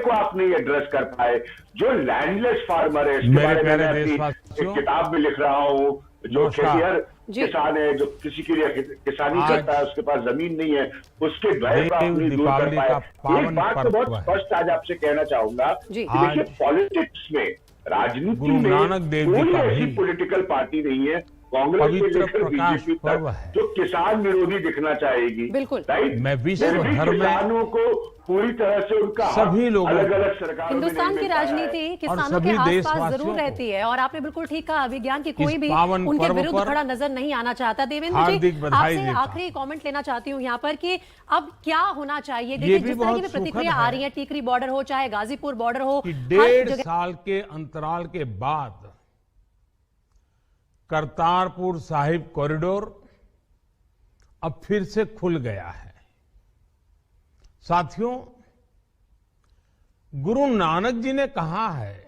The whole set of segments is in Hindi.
को आप नहीं एड्रेस कर पाए। जो लैंडलेस फार्मर है, इसके मेरे बारे में प्यारे मैं अपनी देशवासियों, एक किताब में लिख रहा हूं। जो नमस्कार। खेतिहर जी किसान है, जो किसी के लिए किसानी आज करता है, उसके पास जमीन नहीं है, उसके भय को आप देव नहीं दूर कर दीपावली पाए। का एक पावन बात तो बहुत पर्व है। स्पष्ट आज आपसे कहना चाहूंगा जी कि देखिए, आज पॉलिटिक्स में, राजनीति गुरु में नानक देव जी कोई का ऐसी भी पॉलिटिकल पार्टी नहीं है, कांग्रेस से पवित्र लेकर प्रकाश बीजेपी पर्व तक, है। जो किसान विरोधी दिखना चाहेगी। बिल्कुल। राइट। मैं विश्व फिर भी भर में किसानों को पूरी तरह से उनका सभी लोगों अलग को, अलग सरकार में हिंदुस्तान नहीं की मिल पाया है। राजनीति किसानों के सभी आसपास देशवासियों जरूर को रहती है, और आपने बिल्कुल ठीक कहा, विज्ञान की कोई इस भी पावन उनके पर्व विरुद्ध पर खड़ा नजर नहीं आना चाहता। देवेंद्र हार्दिक जी, बधाई आपसे देता आखिरी कमेंट लेना चाहती हूँ यहाँ पर कि अब क्या होना चाहिए। ये देखिए, भी जिस तरह की बहुत भी प्रतिक्रिया सुखद आ है रही है, टीकरी बॉर्डर हो चाहे गाजीपुर बॉर्डर हो, कि हर 1.5 जगह साल के अंतराल के बाद करतारपुर साहिब कॉरिडोर अब फिर से खुल गया है। साथियों, गुरु नानक जी ने कहा है,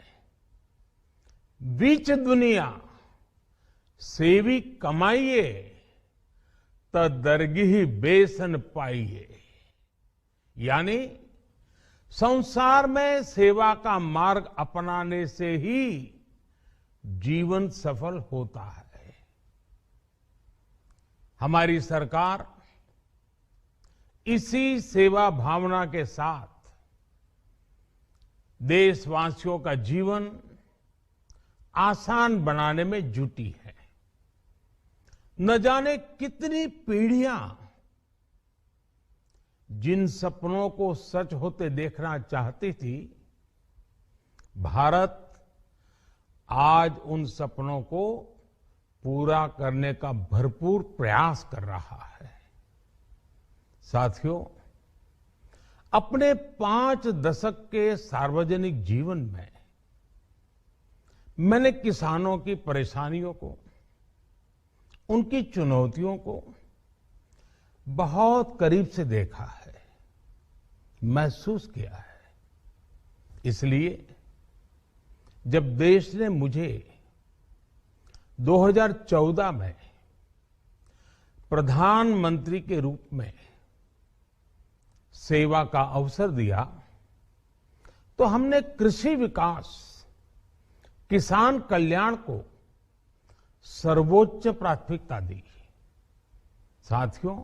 बीच दुनिया सेवी कमाइए त दरगिही बेसन पाइए। यानी संसार में सेवा का मार्ग अपनाने से ही जीवन सफल होता है। हमारी सरकार इसी सेवा भावना के साथ देशवासियों का जीवन आसान बनाने में जुटी है। न जाने कितनी पीढ़ियां जिन सपनों को सच होते देखना चाहती थी, भारत आज उन सपनों को पूरा करने का भरपूर प्रयास कर रहा है। साथियों, अपने 5 दशक के सार्वजनिक जीवन में मैंने किसानों की परेशानियों को, उनकी चुनौतियों को बहुत करीब से देखा है, महसूस किया है। इसलिए जब देश ने मुझे 2014 में प्रधानमंत्री के रूप में सेवा का अवसर दिया, तो हमने कृषि विकास, किसान कल्याण को सर्वोच्च प्राथमिकता दी। साथियों,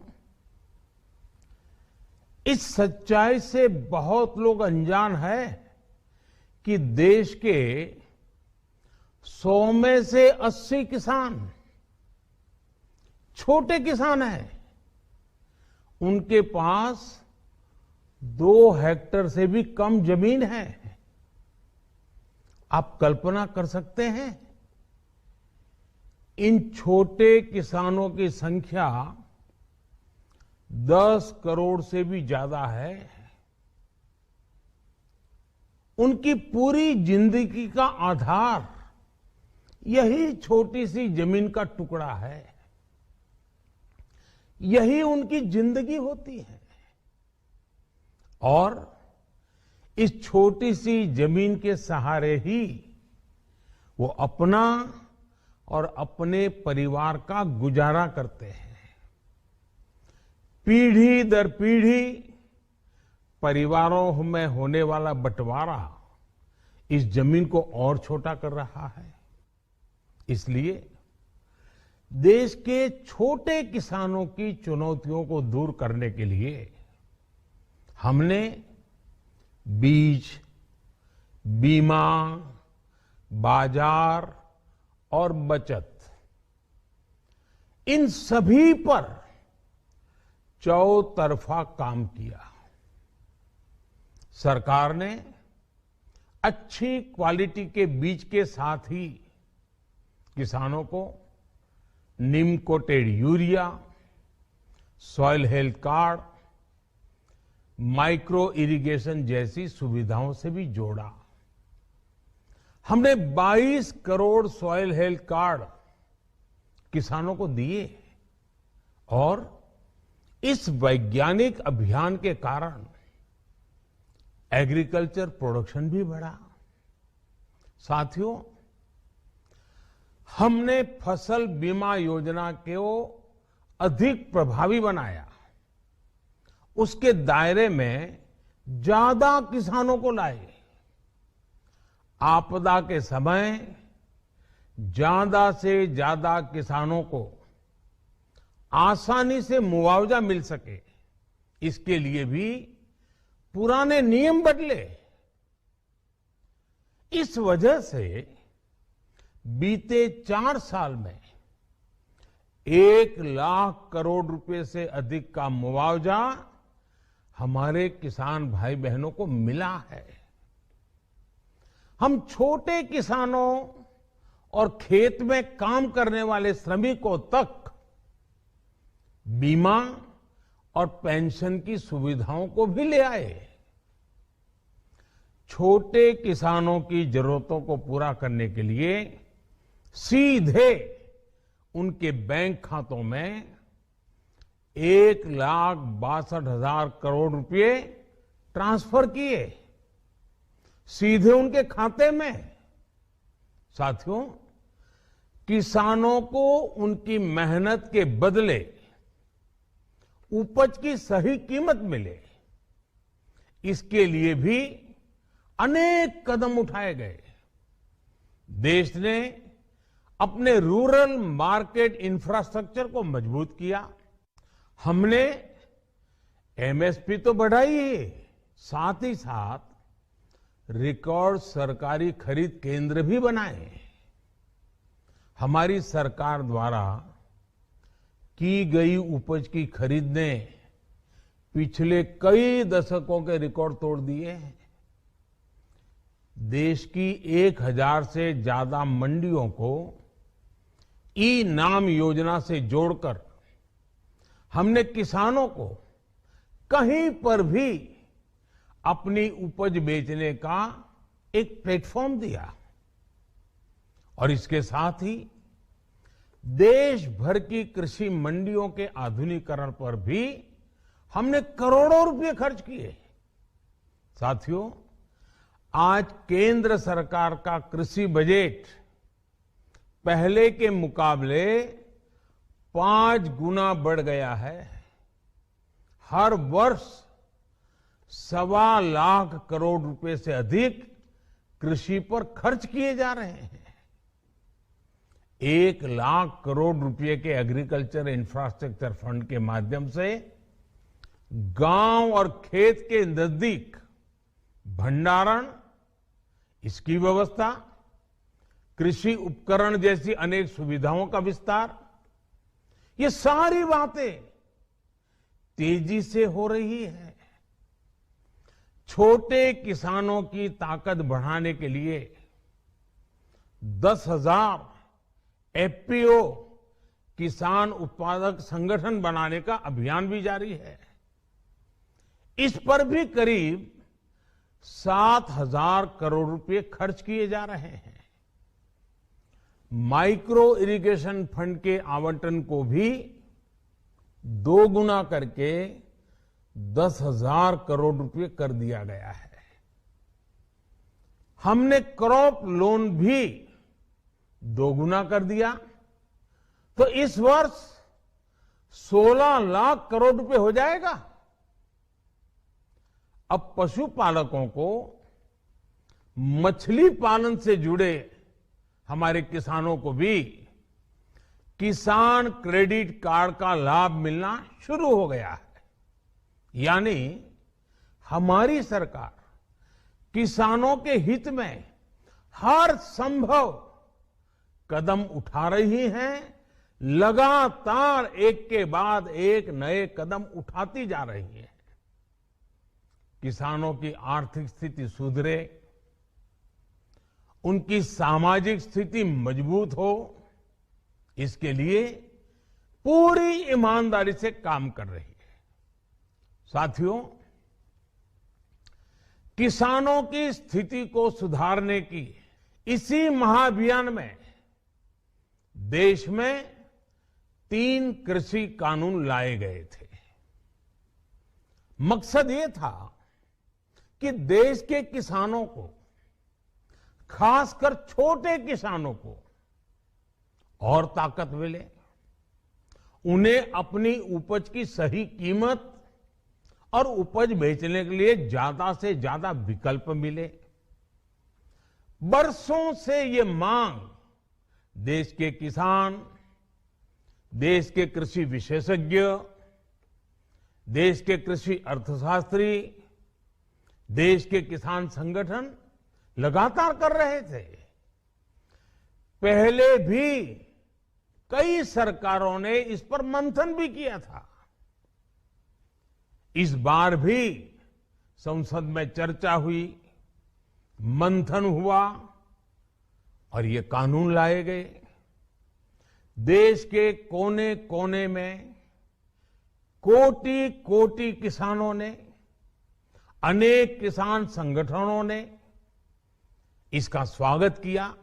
इस सच्चाई से बहुत लोग अनजान है कि देश के 100 में से 80 किसान छोटे किसान हैं। उनके पास 2 हेक्टेयर से भी कम जमीन है। आप कल्पना कर सकते हैं, इन छोटे किसानों की संख्या 10 करोड़ से भी ज्यादा है। उनकी पूरी जिंदगी का आधार यही छोटी सी जमीन का टुकड़ा है। यही उनकी जिंदगी होती है। और इस छोटी सी जमीन के सहारे ही वो अपना और अपने परिवार का गुजारा करते हैं। पीढ़ी दर पीढ़ी परिवारों में होने वाला बंटवारा इस जमीन को और छोटा कर रहा है। इसलिए देश के छोटे किसानों की चुनौतियों को दूर करने के लिए हमने बीज, बीमा, बाजार और बचत, इन सभी पर चौतरफा काम किया। सरकार ने अच्छी क्वालिटी के बीज के साथ ही किसानों को neem coated urea, soil health card, micro irrigation जैसी सुविधाओं से भी जोड़ा। हमने 22 करोड़ सॉइल हेल्थ कार्ड किसानों को दिए और इस वैज्ञानिक अभियान के कारण एग्रीकल्चर प्रोडक्शन भी बढ़ा। साथियों, हमने फसल बीमा योजना को अधिक प्रभावी बनाया। उसके दायरे में ज्यादा किसानों को लाए। आपदा के समय ज्यादा से ज्यादा किसानों को आसानी से मुआवजा मिल सके, इसके लिए भी पुराने नियम बदले। इस वजह से बीते 4 साल में 1 लाख करोड़ रुपए से अधिक का मुआवजा हमारे किसान भाई बहनों को मिला है। हम छोटे किसानों और खेत में काम करने वाले श्रमिकों तक बीमा और पेंशन की सुविधाओं को भी ले आए। छोटे किसानों की जरूरतों को पूरा करने के लिए सीधे उनके बैंक खातों में 1,62,000 करोड़ रुपए ट्रांसफर किए, सीधे उनके खाते में। साथियों, किसानों को उनकी मेहनत के बदले उपज की सही कीमत मिले, इसके लिए भी अनेक कदम उठाए गए। देश ने अपने रूरल मार्केट इंफ्रास्ट्रक्चर को मजबूत किया। हमने एमएसपी तो बढ़ाई ही, साथ ही साथ रिकॉर्ड सरकारी खरीद केंद्र भी बनाए। हमारी सरकार द्वारा की गई उपज की खरीद ने पिछले कई दशकों के रिकॉर्ड तोड़ दिए हैं। देश की 1000 से ज्यादा मंडियों को ई नाम योजना से जोड़कर हमने किसानों को कहीं पर भी अपनी उपज बेचने का एक प्लेटफॉर्म दिया। और इसके साथ ही देश भर की कृषि मंडियों के आधुनिकीकरण पर भी हमने करोड़ों रुपए खर्च किए। साथियों, आज केंद्र सरकार का कृषि बजट पहले के मुकाबले 5 गुना बढ़ गया है। हर वर्ष 1.25 लाख करोड़ रुपए से अधिक कृषि पर खर्च किए जा रहे हैं। 1 लाख करोड़ रुपए के एग्रीकल्चर इंफ्रास्ट्रक्चर फंड के माध्यम से गांव और खेत के नजदीक भंडारण, इसकी व्यवस्था, कृषि उपकरण जैसी अनेक सुविधाओं का विस्तार, ये सारी बातें तेजी से हो रही है। छोटे किसानों की ताकत बढ़ाने के लिए 10,000 एफपीओ किसान उत्पादक संगठन बनाने का अभियान भी जारी है। इस पर भी करीब 7,000 करोड़ रुपए खर्च किए जा रहे हैं। माइक्रो इरिगेशन फंड के आवंटन को भी 2 गुना करके 10,000 करोड़ रुपए कर दिया गया है। हमने क्रॉप लोन भी 2 गुना कर दिया, तो इस वर्ष 16 लाख करोड़ रुपए हो जाएगा। अब पशुपालकों को मछली पालन से जुड़े हमारे किसानों को भी किसान क्रेडिट कार्ड का लाभ मिलना शुरू हो गया है। यानी हमारी सरकार किसानों के हित में हर संभव कदम उठा रही है, लगातार एक के बाद एक नए कदम उठाती जा रही है। किसानों की आर्थिक स्थिति सुधरे, उनकी सामाजिक स्थिति मजबूत हो, इसके लिए पूरी ईमानदारी से काम कर रही है। साथियों, किसानों की स्थिति को सुधारने की इसी महाअभियान में देश में 3 कृषि कानून लाए गए थे। मकसद ये था कि देश के किसानों को, खासकर छोटे किसानों को और ताकत मिले, उन्हें अपनी उपज की सही कीमत और उपज बेचने के लिए ज्यादा से ज्यादा विकल्प मिले। बरसों से ये मांग देश के किसान, देश के कृषि विशेषज्ञ, देश के कृषि अर्थशास्त्री, देश के किसान संगठन लगातार कर रहे थे। पहले भी कई सरकारों ने इस पर मंथन भी किया था। इस बार भी संसद में चर्चा हुई, मंथन हुआ और ये कानून लाए गए। देश के कोने कोने में कोटि कोटि किसानों ने, अनेक किसान संगठनों ने इसका स्वागत किया,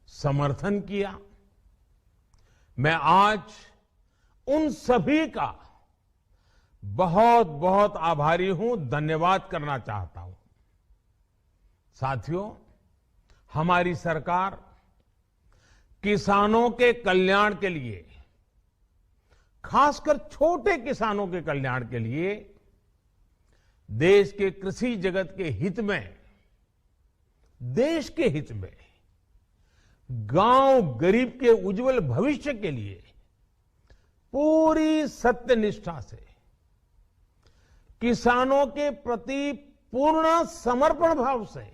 समर्थन किया। मैं आज उन सभी का बहुत बहुत आभारी हूं, धन्यवाद करना चाहता हूं। साथियों, हमारी सरकार किसानों के कल्याण के लिए, खासकर छोटे किसानों के कल्याण के लिए, देश के कृषि जगत के हित में, देश के हित में, गांव गरीब के उज्जवल भविष्य के लिए पूरी सत्यनिष्ठा से, किसानों के प्रति पूर्ण समर्पण भाव से,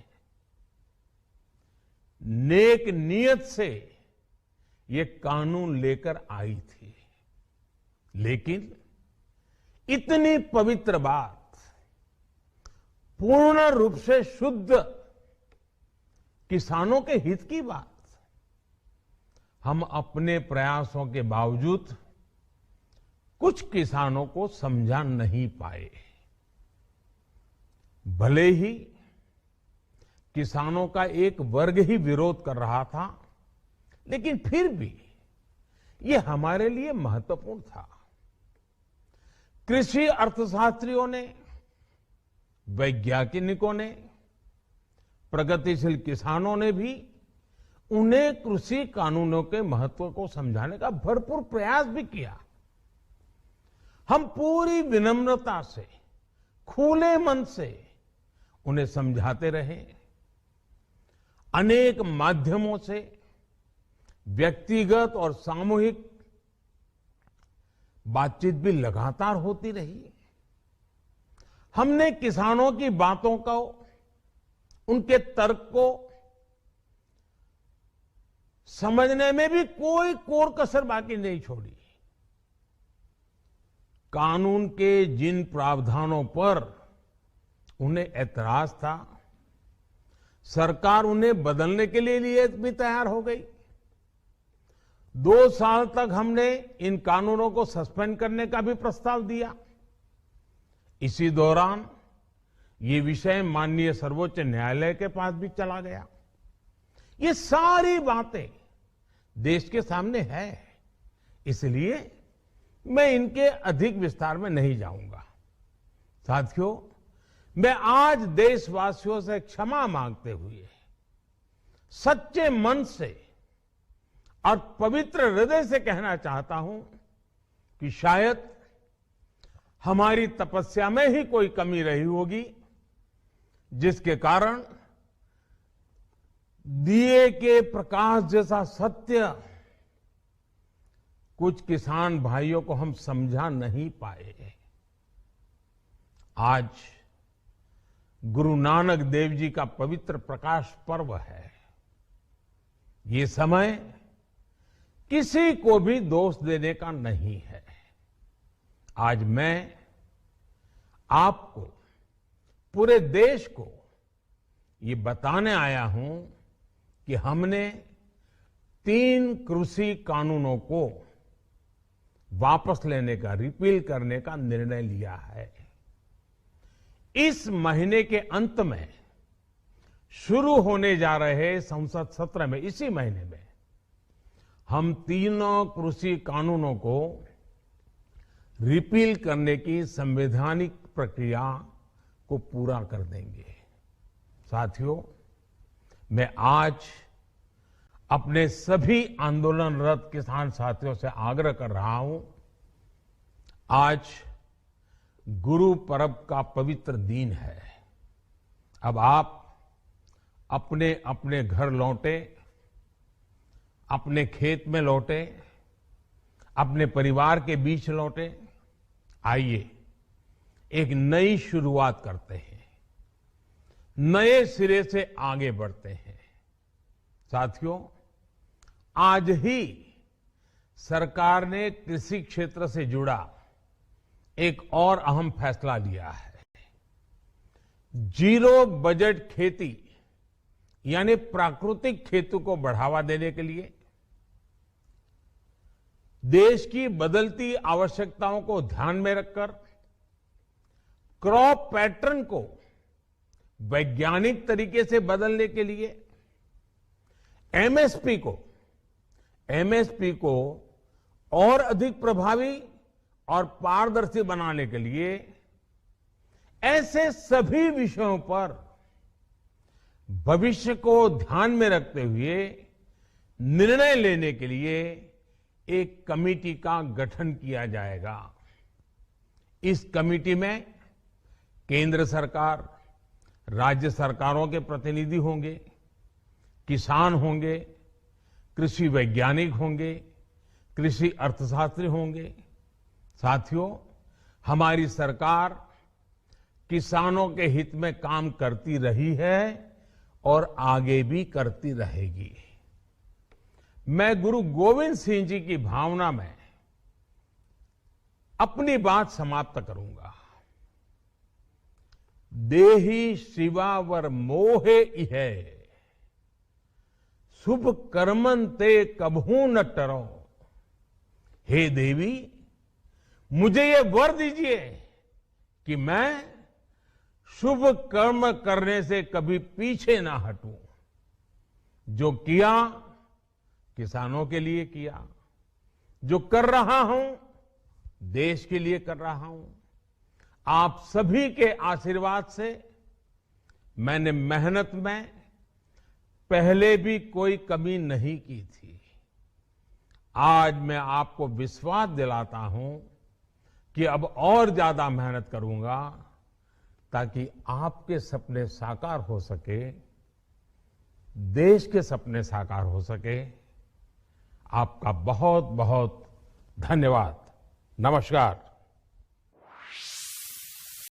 नेक नियत से ये कानून लेकर आई थी। लेकिन इतनी पवित्र बात, पूर्ण रूप से शुद्ध किसानों के हित की बात, हम अपने प्रयासों के बावजूद कुछ किसानों को समझा नहीं पाए। भले ही किसानों का एक वर्ग ही विरोध कर रहा था, लेकिन फिर भी ये हमारे लिए महत्वपूर्ण था। कृषि अर्थशास्त्रियों ने, वैज्ञानिकों ने, प्रगतिशील किसानों ने भी उन्हें कृषि कानूनों के महत्व को समझाने का भरपूर प्रयास भी किया। हम पूरी विनम्रता से, खुले मन से उन्हें समझाते रहे। अनेक माध्यमों से व्यक्तिगत और सामूहिक बातचीत भी लगातार होती रही। हमने किसानों की बातों को, उनके तर्क को समझने में भी कोई कोर कसर बाकी नहीं छोड़ी। कानून के जिन प्रावधानों पर उन्हें ऐतराज था, सरकार उन्हें बदलने के लिए भी तैयार हो गई। 2 साल तक हमने इन कानूनों को सस्पेंड करने का भी प्रस्ताव दिया। इसी दौरान ये विषय माननीय सर्वोच्च न्यायालय के पास भी चला गया। ये सारी बातें देश के सामने है, इसलिए मैं इनके अधिक विस्तार में नहीं जाऊंगा। साथियों, मैं आज देशवासियों से क्षमा मांगते हुए सच्चे मन से और पवित्र हृदय से कहना चाहता हूं कि शायद हमारी तपस्या में ही कोई कमी रही होगी, जिसके कारण दिए के प्रकाश जैसा सत्य कुछ किसान भाइयों को हम समझा नहीं पाए। आज गुरु नानक देव जी का पवित्र प्रकाश पर्व है। ये समय किसी को भी दोष देने का नहीं है। आज मैं आपको, पूरे देश को ये बताने आया हूं कि हमने 3 कृषि कानूनों को वापस लेने का, रिपील करने का निर्णय लिया है। इस महीने के अंत में शुरू होने जा रहे संसद सत्र में, इसी महीने में, हम 3 कृषि कानूनों को रिपील करने की संवैधानिक प्रक्रिया को पूरा कर देंगे। साथियों, मैं आज अपने सभी आंदोलनरत किसान साथियों से आग्रह कर रहा हूं, आज गुरु पर्व का पवित्र दिन है। अब आप अपने अपने घर लौटे, अपने खेत में लौटे, अपने परिवार के बीच लौटे। आइए एक नई शुरुआत करते हैं, नए सिरे से आगे बढ़ते हैं। साथियों, आज ही सरकार ने कृषि क्षेत्र से जुड़ा एक और अहम फैसला लिया है। जीरो बजट खेती यानी प्राकृतिक खेती को बढ़ावा देने के लिए देश की बदलती आवश्यकताओं को ध्यान में रखकर क्रॉप पैटर्न को वैज्ञानिक तरीके से बदलने के लिए एमएसपी को और अधिक प्रभावी और पारदर्शी बनाने के लिए ऐसे सभी विषयों पर भविष्य को ध्यान में रखते हुए निर्णय लेने के लिए एक कमेटी का गठन किया जाएगा। इस कमेटी में केंद्र सरकार, राज्य सरकारों के प्रतिनिधि होंगे, किसान होंगे, कृषि वैज्ञानिक होंगे, कृषि अर्थशास्त्री होंगे। साथियों, हमारी सरकार किसानों के हित में काम करती रही है और आगे भी करती रहेगी। मैं गुरु गोविंद सिंह जी की भावना में अपनी बात समाप्त करूंगा। देहि शिवावर मोहे इहे, शुभ कर्मन ते कबहू न टरो। हे देवी, मुझे ये वर दीजिए कि मैं शुभ कर्म करने से कभी पीछे ना हटूं। जो किया किसानों के लिए किया, जो कर रहा हूं देश के लिए कर रहा हूं। आप सभी के आशीर्वाद से मैंने मेहनत में पहले भी कोई कमी नहीं की थी। आज मैं आपको विश्वास दिलाता हूं कि अब और ज्यादा मेहनत करूंगा ताकि आपके सपने साकार हो सके, देश के सपने साकार हो सके। आपका बहुत बहुत धन्यवाद। नमस्कार।